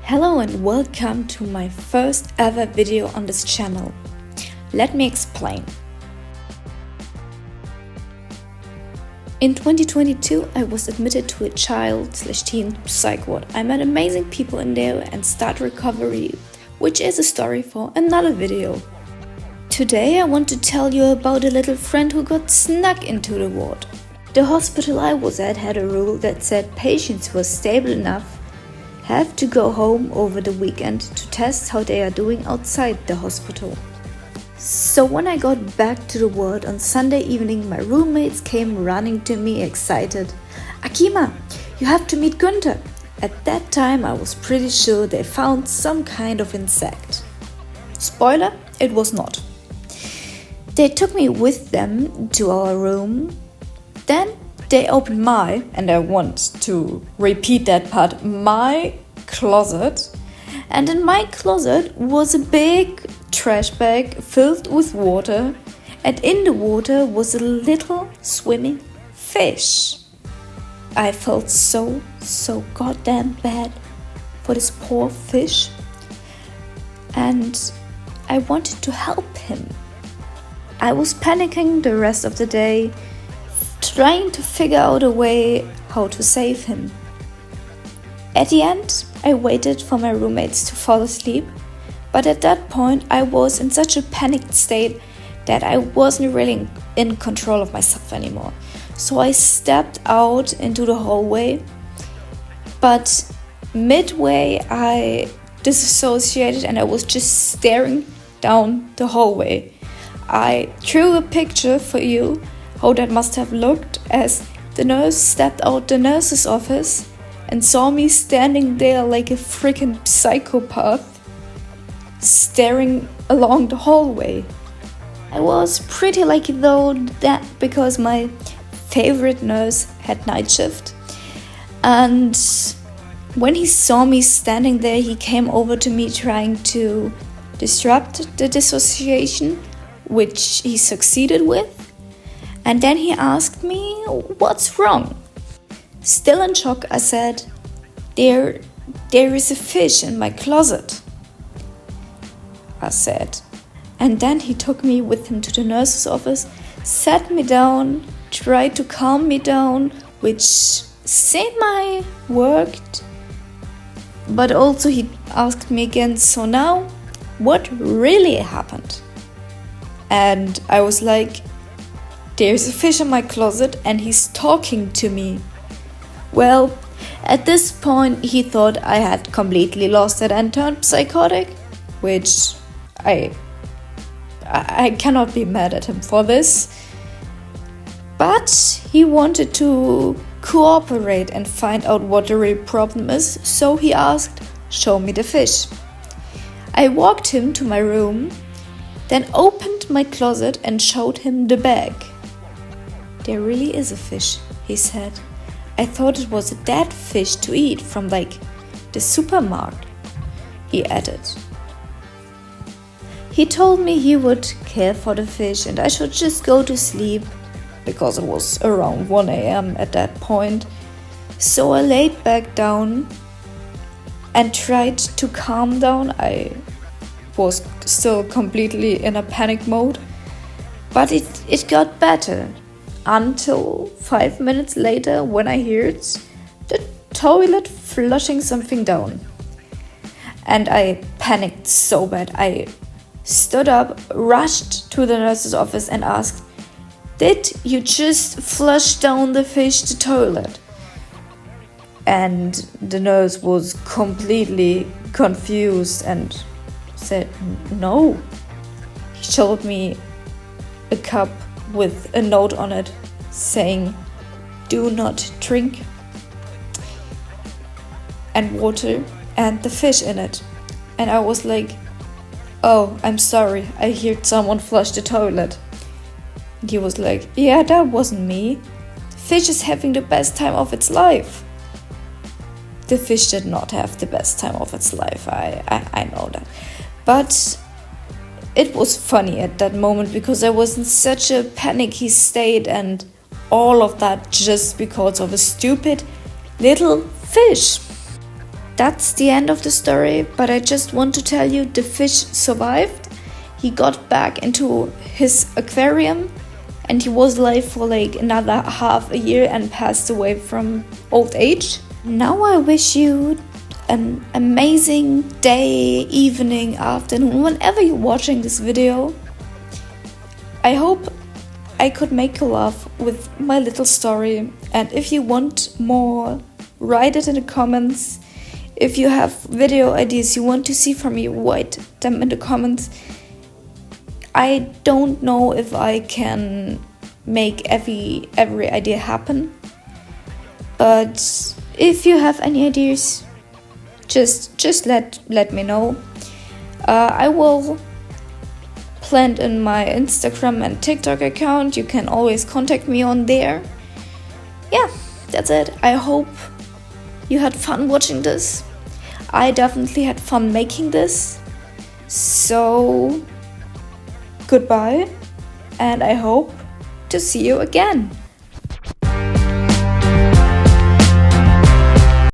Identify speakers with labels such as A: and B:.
A: Hello and welcome to my first ever video on this channel. Let me explain. In 2022, I was admitted to a child/teen psych ward. I met amazing people in there and start recovery, which is a story for another video. Today I want to tell you about a little friend who got snuck into the ward. The hospital I was at had a rule that said patients who were stable enough have to go home over the weekend to test how they are doing outside the hospital. So when I got back to the ward on Sunday evening, my roommates came running to me excited. "Akima, you have to meet Günther." At that time I was pretty sure they found some kind of insect. Spoiler, it was not. They took me with them to our room. Then they opened and I want to repeat that part, my closet. And in my closet was a big trash bag filled with water. And in the water was a little swimming fish. I felt so goddamn bad for this poor fish. And I wanted to help him. I was panicking the rest of the day, trying to figure out a way how to save him. At the end, I waited for my roommates to fall asleep, but at that point I was in such a panicked state that I wasn't really in control of myself anymore. So I stepped out into the hallway, but midway I disassociated and I was just staring down the hallway. I drew a picture for you how that must have looked as the nurse stepped out the nurse's office and saw me standing there like a freaking psychopath, staring along the hallway. I was pretty lucky though that because my favorite nurse had night shift, and when he saw me standing there, he came over to me trying to disrupt the dissociation, which he succeeded with. And then he asked me, "What's wrong?" Still in shock, I said, There is a fish in my closet," I said. And then he took me with him to the nurse's office, sat me down, tried to calm me down, which semi-worked. But also he asked me again, "So now, what really happened?" And I was like, "There's a fish in my closet and he's talking to me." Well, at this point he thought I had completely lost it and turned psychotic, which I cannot be mad at him for this. But he wanted to cooperate and find out what the real problem is, so he asked, "Show me the fish." I walked him to my room, then opened my closet and showed him the bag. "There really is a fish," he said. "I thought it was a dead fish to eat from the supermarket," he added. He told me he would care for the fish and I should just go to sleep because it was around 1 a.m. at that point. So I laid back down and tried to calm down. I was still completely in a panic mode, but it got better. Until 5 minutes later when I heard the toilet flushing something down. And I panicked so bad. I stood up, rushed to the nurse's office and asked, "Did you just flush down the fish the toilet?" And the nurse was completely confused and said, "No." He showed me a cup with a note on it saying, "Do not drink," and water and the fish in it. And I was like, "Oh, I'm sorry, I heard someone flush the toilet." And he was like, "Yeah, that wasn't me. The fish is having the best time of its life." The fish did not have the best time of its life, I know that. But it was funny at that moment because I was in such a panicky state, and all of that just because of a stupid little fish. That's the end of the story, but I just want to tell you the fish survived. He got back into his aquarium and he was alive for like another half a year and passed away from old age. Now I wish you an amazing day, evening, afternoon, whenever you're watching this video. I hope I could make you laugh with my little story, and if you want more, write it in the comments. If you have video ideas you want to see from me, write them in the comments. I don't know if I can make every idea happen, but if you have any ideas, just let me know. I will plant in my Instagram and TikTok account. You can always contact me on there. Yeah, that's it. I hope you had fun watching this. I definitely had fun making this. So, goodbye, and I hope to see you again.